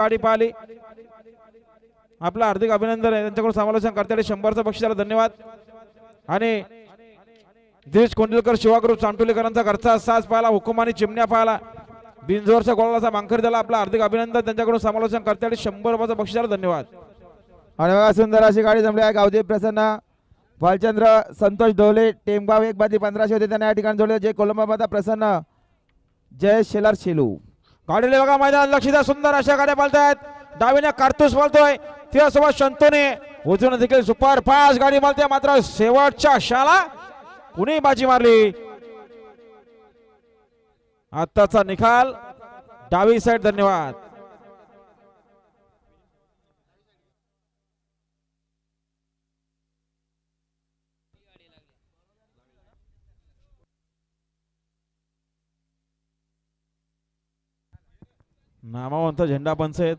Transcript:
गाडी पाहिली. आपलं हार्दिक अभिनंदन आहे. त्यांच्याकडून समालोचन करताना 100चं बक्षिसाला धन्यवाद. आणि दिनेश कोंडलकर शिवा ग्रुप चांटोलीकरांचा घरचा साज पाहिला. हुकुमानी चिमण्या पाहिला. बिनजोरच्या गोळाचा मांखर झाला. आपलं हार्दिक अभिनंदन. त्यांच्याकडून समालोचन करताना 100 बक्षिसाला धन्यवाद. आणि बघा सुंदर अशी गाडी जमली आहे. गावदेव प्रसन्न भालचंद्र संतोष ढोले टेमगाव 1 1500 होते त्यांना या ठिकाणी जोडले. जय कोलंबा प्रसन्न जय शेलार शेलू. गाडीले बघा मैदान लक्ष द्या. सुंदर अशा गाड्या पालतायत. डावीने कारतूस बोलतोय त्यासोबत शंतोने उजवीने देखील सुपर फास्ट गाडी बोलते. मात्र शेवटच्या क्षणाला कुणी बाजी मारली. आताचा निकाल डावी साइड. धन्यवाद. नामवंत झेंडा पंच आहेत.